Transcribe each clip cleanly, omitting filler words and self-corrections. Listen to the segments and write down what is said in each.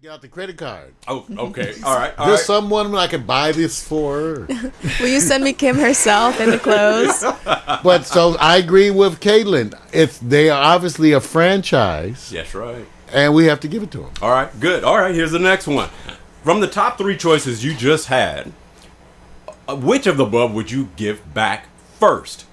Get out the credit card. Oh, okay. All right. There's someone I could buy this for. Will you send me Kim herself in the clothes? But so I agree with Caitlin. They are obviously a franchise. That's right. And we have to give it to them. All right. Good. All right. Here's the next one. From the top 3 choices you just had, which of the above would you give back first?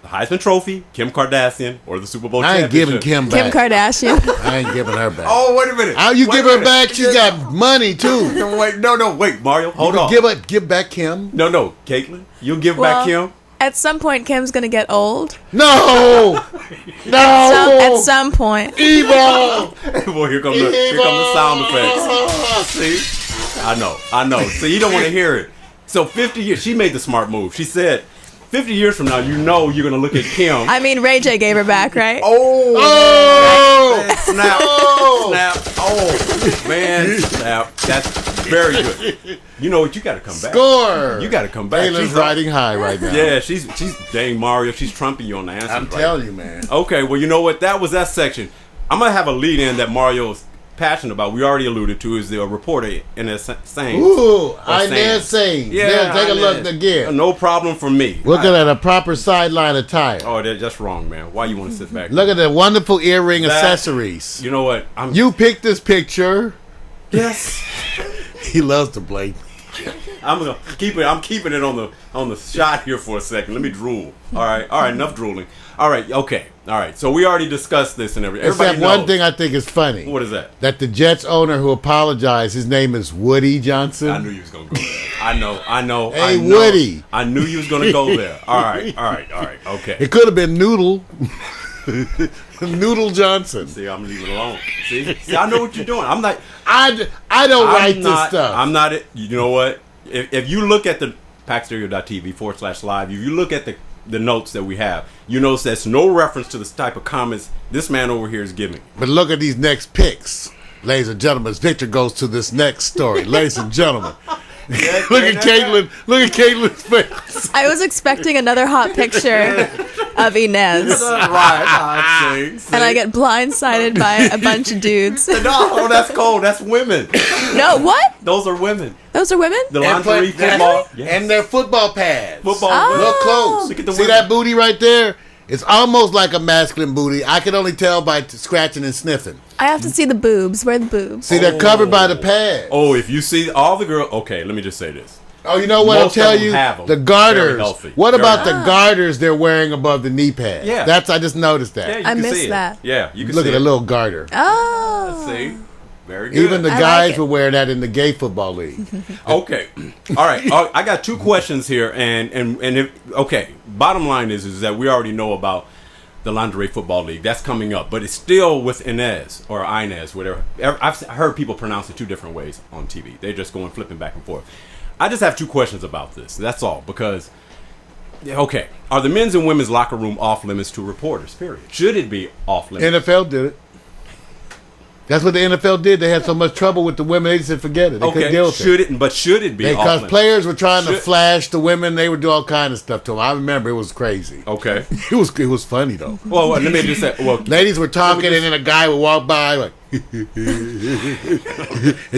The Heisman Trophy, Kim Kardashian, or the Super Bowl I ain't championship? giving Kim back. Kim Kardashian. I ain't giving her back. Oh, wait a minute. How you give her back? She got money too. Wait, Mario, hold on. Give back Kim. No, Caitlin, you'll give back Kim? At some point, Kim's gonna get old. No! At some point. Evil! Boy, here come the sound effects. See? I know. See, you don't want to hear it. So 50 years, she made the smart move. She said, 50 years from now, you're going to look at Kim. I mean, Ray J gave her back, right? Snap. Oh, man, snap. That's very good. You know what? You got to come back. Score. You got to come back. Taylor's riding high right now. Yeah, she's dang Mario. She's trumping you on the answer. I'm telling you, man. Okay, well, you know what? That was that section. I'm going to have a lead in that Mario's passionate about. We already alluded to is the reporter in a saying. Ooh, Inez saying. Yeah, take a look again. No problem for me. Looking at a proper sideline attire. Oh, that's wrong, man. Why you want to sit back? Look at the wonderful earring accessories. You know what? You picked this picture. Yes. He loves to blame. I'm gonna keep it. I'm keeping it on the shot here for a second. Let me drool. All right. Enough drooling. All right. Okay. All right. So we already discussed this and everything. Except one thing I think is funny. What is that? That the Jets owner who apologized, his name is Woody Johnson. I knew you was gonna go there. I know. Hey, Woody. I knew you was gonna go there. All right. Okay. It could have been Noodle. Noodle Johnson. See, I'm leaving it alone. See, I know what you're doing. I'm not. I don't write this stuff. I'm not. You know what? If you look at the packstereo.tv/live, if you look at the notes that we have, you notice there's no reference to this type of comments this man over here is giving. But look at these next picks. Ladies and gentlemen, Victor goes to this next story. Ladies and gentlemen. Look at Caitlin. Look at Caitlin's face. I was expecting another hot picture of Inez. Right. See? And I get blindsided by a bunch of dudes. No, that's cold. That's women. No, what? Those are women. Those are women? The lingerie football. Yes. And their football pads. Look close. Look at the See that booty right there? It's almost like a masculine booty. I can only tell by scratching and sniffing. I have to see the boobs. Where are the boobs? See, they're covered by the pads. Oh, if you see all the girls... Okay, let me just say this. Oh, you know what I'll tell you? The garters. What about the garters they're wearing above the knee pads? Yeah. I just noticed that. I missed that. Yeah, you can Look see at the little garter. Oh. See? Very good. Even the guys were wearing that in the gay football league. Okay. All right. I got 2 questions here. Okay. Bottom line is that we already know about the lingerie football league. That's coming up. But it's still with Inez or Inez, whatever. I've heard people pronounce it 2 different ways on TV. They're just going flipping back and forth. I just have 2 questions about this. That's all. Because, okay, are the men's and women's locker room off limits to reporters, period? Should it be off limits? NFL did it. That's what the NFL did. They had so much trouble with the women, they just said forget it. They couldn't deal with it. But should it be off because limits? players were trying to flash the women. They would do all kind of stuff to them. I remember it was crazy. Okay. It was funny, though. Well, let me just say, ladies were talking, and then a guy would walk by, like, and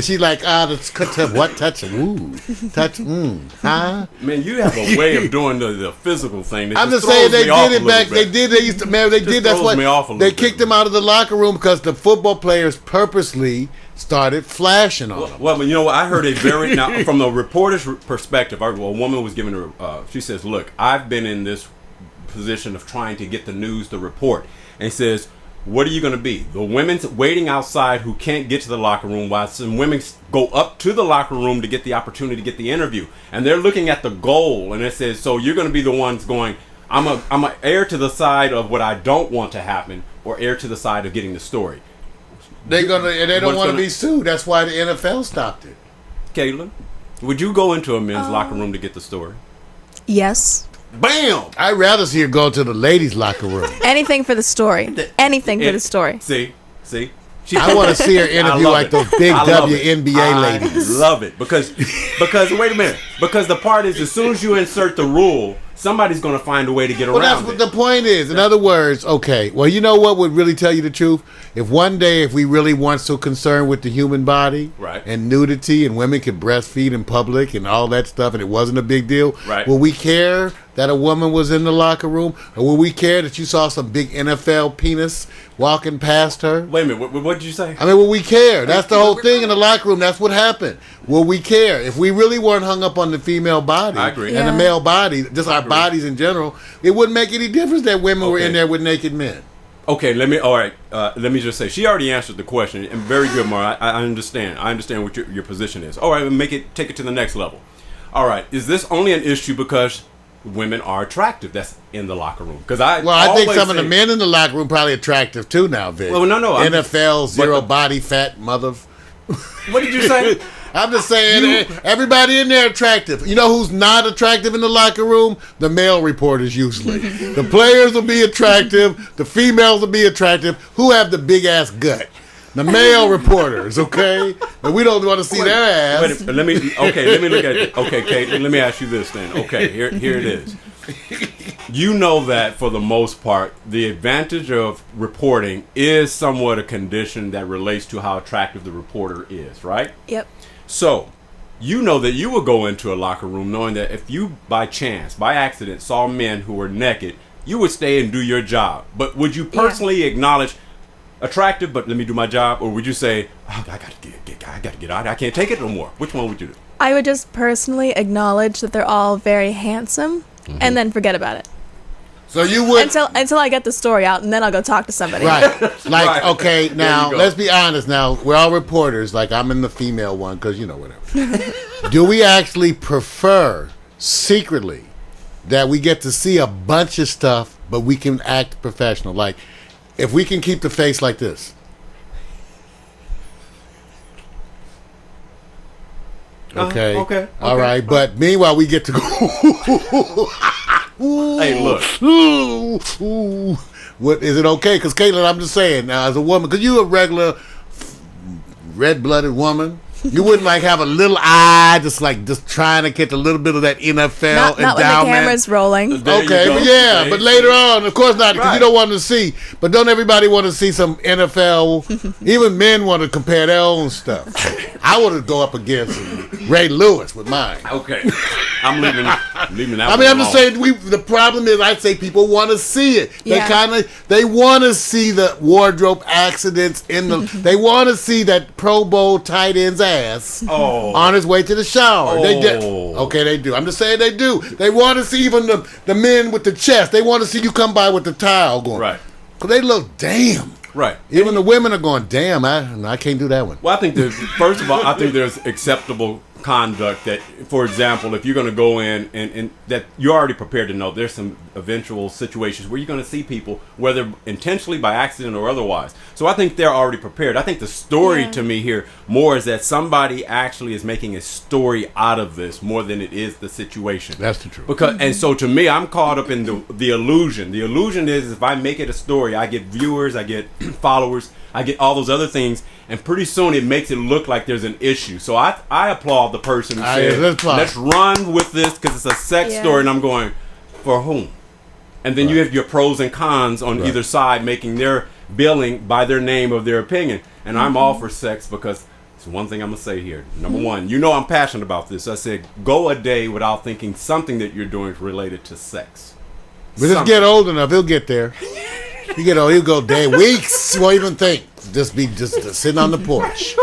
she's like, what? Touch? Ooh. Touch? Huh? Man, you have a way of doing the physical thing. I'm just saying they did it back. They did. They used to. Man, they did. That's what they kicked them out of the locker room because the football players purposely started flashing on them. Well, you know what? I heard a very now from the reporter's perspective. A woman was giving her. She says, "Look, I've been in this position of trying to get the news to report," and he says, what are you going to be? The women waiting outside who can't get to the locker room while some women go up to the locker room to get the opportunity to get the interview. And they're looking at the goal, and it says, so you're going to be the ones going, I'm a err to the side of what I don't want to happen or err to the side of getting the story. They don't want to be sued. That's why the NFL stopped it. Caitlin, would you go into a men's locker room to get the story? Yes. Bam! I'd rather see her go to the ladies' locker room. Anything for the story. Anything for the story. See? I want to see her interview like those big WNBA ladies. I love it because wait a minute. Because the part is, as soon as you insert the rule, somebody's going to find a way to get around it. Well, that's what the point is. In other words, okay, well, you know what would really tell you the truth? If one day, if we really weren't so concerned with the human body and nudity and women could breastfeed in public and all that stuff and it wasn't a big deal, will we care that a woman was in the locker room? Or will we care that you saw some big NFL penis walking past her? Wait a minute, what did you say? I mean, will we care? That's the whole thing in the locker room. That's what happened. Will we care? If we really weren't hung up on the female body and the male body, just our bodies in general, it wouldn't make any difference that women were in there with naked men. Okay, let me just say, she already answered the question, and very good, Mara. I understand. I understand what your position is. All right, take it to the next level. All right, is this only an issue because women are attractive? That's in the locker room. I think some of the men in the locker room probably attractive too now, Vic. Well, no, NFL zero body fat mother. What did you say? I'm just saying, everybody in there attractive. You know who's not attractive in the locker room? The male reporters usually. The players will be attractive. The females will be attractive. Who have the big ass gut? The male reporters, okay? But we don't want to see their ass. Let me look at it. Okay, Kate, let me ask you this then. Okay, here it is. You know that for the most part, the advantage of reporting is somewhat a condition that relates to how attractive the reporter is, right? Yep. So, you know that you would go into a locker room knowing that if you, by chance, by accident, saw men who were naked, you would stay and do your job. But would you personally acknowledge attractive, but let me do my job? Or would you say, I got to get out. I can't take it no more. Which one would you do? I would just personally acknowledge that they're all very handsome and then forget about it. So you would until I get the story out, and then I'll go talk to somebody. Right. Like, okay, now let's be honest. Now we're all reporters. Like I'm in the female one because whatever. Do we actually prefer secretly that we get to see a bunch of stuff, but we can act professional? Like if we can keep the face like this. Okay. All right. But meanwhile, we get to go. Hey, look. What is it okay? Because Caitlin, I'm just saying now, as a woman, because you a regular red-blooded woman, you wouldn't like have a little eye, just trying to get a little bit of that NFL endowment. Not when the camera's rolling. Okay, but later on, of course not, because you don't want to see. But don't everybody want to see some NFL? Even men want to compare their own stuff. I want to go up against Ray Lewis with mine. Okay, I'm leaving that. I mean, I'm just saying. The problem is, I'd say people want to see it. They want to see the wardrobe accidents in the. They want to see that Pro Bowl tight end's ass on his way to the shower. They do. I'm just saying they do. They want to see even the men with the chest. They want to see you come by with the towel going. Right. Because they look damn. Right. Even the women are going, damn, I can't do that one. Well, I think first of all, I think there's acceptable conduct that, for example, if you're going to go in and that you're already prepared to know there's some eventual situations where you're going to see people, whether intentionally, by accident, or otherwise. So I think they're already prepared. I think the story to me here more is that somebody actually is making a story out of this more than it is the situation. That's the truth. And so to me, I'm caught up in the illusion. The illusion is if I make it a story, I get viewers, I get followers, I get all those other things, and pretty soon it makes it look like there's an issue. So I applaud the person who said, let's run with this because it's a sex story, and I'm going, for whom? And then you have your pros and cons on either side making their billing by their name of their opinion. And I'm all for sex because it's one thing I'm going to say here. Number one, I'm passionate about this. I said, go a day without thinking something that you're doing is related to sex. But just get old enough, he'll get there. You get old, he'll go weeks, won't even think. Just sitting on the porch.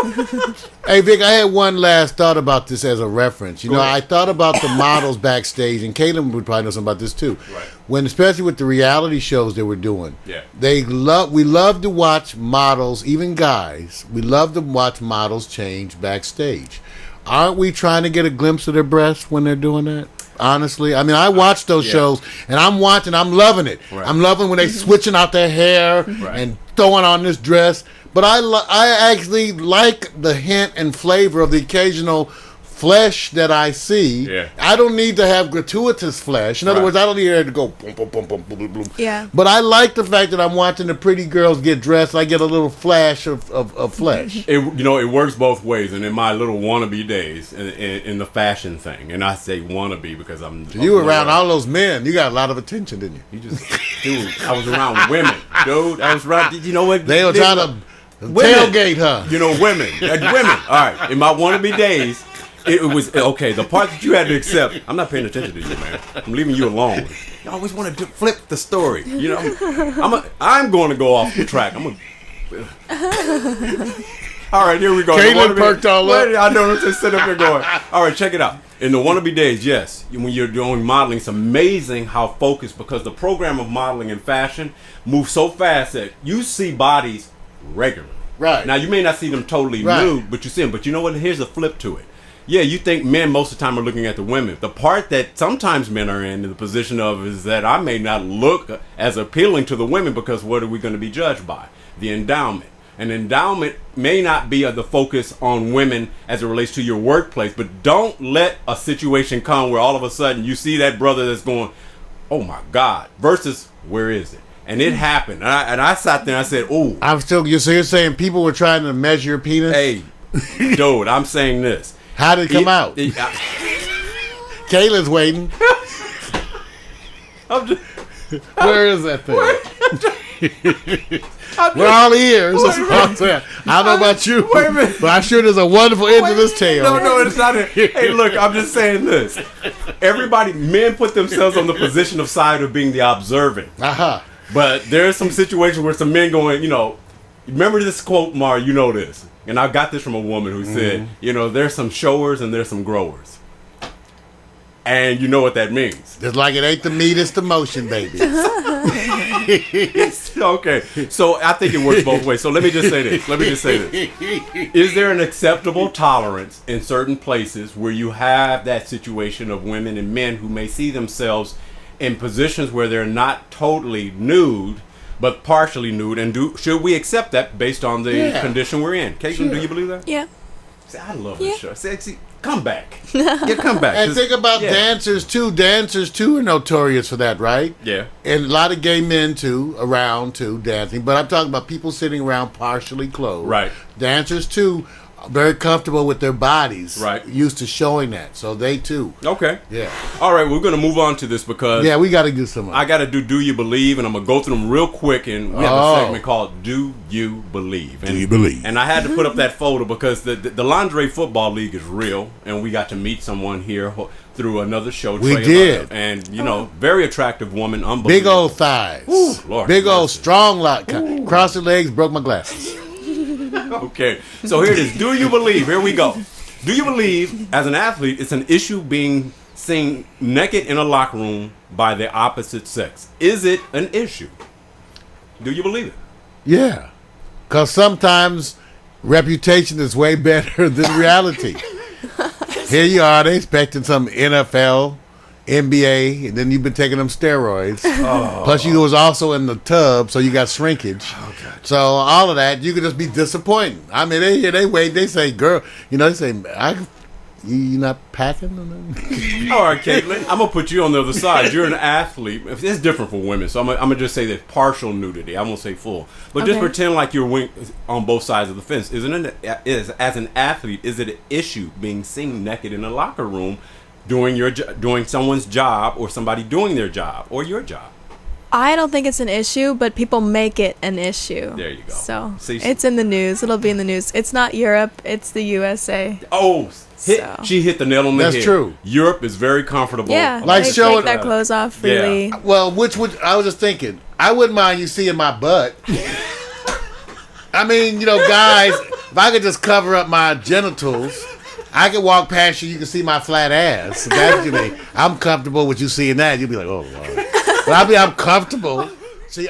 Hey, Vic, I had one last thought about this as a reference. I thought about the models backstage, and Caitlin would probably know something about this too. Right. Especially with the reality shows they were doing. Yeah. We love to watch models, even guys. We love to watch models change backstage. Aren't we trying to get a glimpse of their breasts when they're doing that? Honestly, I mean, I watch those shows, and I'm loving it. Right. I'm loving when they switching out their hair and throwing on this dress. But I actually like the hint and flavor of the occasional flesh that I see. Yeah. I don't need to have gratuitous flesh. In other Right. words, I don't need it to go boom, boom, boom, boom, boom, boom, boom. Yeah. But I like the fact that I'm watching the pretty girls get dressed. I get a little flash of flesh. It works both ways. And in my little wannabe days, in the fashion thing, and I say wannabe because You were around all those men. You got a lot of attention, didn't you? You just, dude, I was around women, dude. I was around. You know what? They were trying to Women. tailgate her. You know, women. Women. All right. In my wannabe days, it was okay. The part that you had to accept. I'm not paying attention to you, man. I'm leaving you alone. You always want to flip the story. You know, I'm going to go off the track. All right, here we go. Caitlin perked all up. I don't just sit up here going. All right, check it out. In the wannabe days, yes, when you're doing modeling, it's amazing how focused, because the program of modeling and fashion moves so fast that you see bodies regularly. Right. Now, you may not see them totally nude, but you see them. But you know what? Here's the flip to it. Yeah, you think men most of the time are looking at the women. The part that sometimes men are in the position of is that I may not look as appealing to the women because what are we going to be judged by? The endowment. An endowment may not be the focus on women as it relates to your workplace, but don't let a situation come where all of a sudden you see that brother that's going, oh my God, versus where is it? And it happened. And I sat there and I said, oh. You're saying people were trying to measure your penis? Hey, dude, I'm saying this. How did it come out? Kayla's waiting. Where is that thing? We're all ears. That's what I'm saying. I don't know about you, Wait a minute. but I'm sure there's a wonderful end to this tale. No, it's not it. Hey, look, I'm just saying this. Men put themselves on the position of side of being the observant. Uh-huh. But there's some situations where some men going, remember this quote, Mar, you know this. And I got this from a woman who said, there's some showers and there's some growers. And you know what that means. Just like it ain't the meat, it's the motion, baby. Okay, so I think it works both ways. So let me just say this. Is there an acceptable tolerance in certain places where you have that situation of women and men who may see themselves in positions where they're not totally nude, but partially nude? And should we accept that based on the condition we're in? Caitlin, do you believe that? Yeah. See, I love this show. See, come back. Yeah, come back. And think about dancers, too. Dancers, too, are notorious for that, right? Yeah. And a lot of gay men, too, around, too, dancing. But I'm talking about people sitting around partially clothed. Right. Dancers, too, are very comfortable with their bodies. Right. Used to showing that. So they, too. Okay. Yeah. All right, we're going to move on to this because... Yeah, we got to do some of I got to do You Believe, and I'm going to go through them real quick, and we have a segment called Do You Believe. And, Do You Believe? And I had to put up that photo because the Lingerie Football League is real, and we got to meet someone here through another show. We Trey did. And, very attractive woman, unbelievable. Big old thighs. Ooh, Lord Big old mercy. strong lot. Cross the legs, broke my glasses. Okay, so here it is. Do you believe? Here we go. Do you believe, as an athlete, it's an issue being seen naked in a locker room by the opposite sex? Is it an issue? Do you believe it? Yeah. Because sometimes reputation is way better than reality. Here you are, they expecting some NFL, NBA, and then you've been taking them steroids. Oh. Plus you was also in the tub, so you got shrinkage. Oh, God. So all of that, you could just be disappointed. I mean, they wait, they say, girl, they say, you not packing or nothing? All right, Caitlin, I'm going to put you on the other side. You're an athlete. It's different for women, so I'm going to just say that partial nudity. I won't say full. But just Okay. pretend like you're on both sides of the fence. As an athlete, is it an issue being seen naked in a locker room doing someone's job or somebody doing their job or your job? I don't think it's an issue, but people make it an issue. There you go. So See, it's in the news. It'll be in the news. It's not Europe. It's the USA. Oh, she hit the nail on the head. That's true. Europe is very comfortable. Yeah, Like they showing- take their clothes off freely. Well, I was just thinking, I wouldn't mind you seeing my butt. I mean, guys, if I could just cover up my genitals, I could walk past you can see my flat ass. If that's what you mean. I'm comfortable with you seeing that. You'll be like, oh, wow. But I'm comfortable. See,